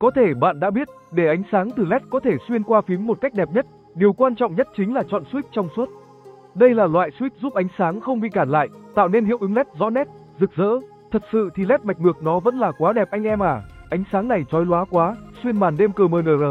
Có thể bạn đã biết, để ánh sáng từ LED có thể xuyên qua phím một cách đẹp nhất, điều quan trọng nhất chính là chọn switch trong suốt. Đây là loại switch giúp ánh sáng không bị cản lại, tạo nên hiệu ứng LED rõ nét, rực rỡ. Thật sự thì LED mạch ngược nó vẫn là quá đẹp anh em à. Ánh sáng này chói lóa quá, xuyên màn đêm CMNR.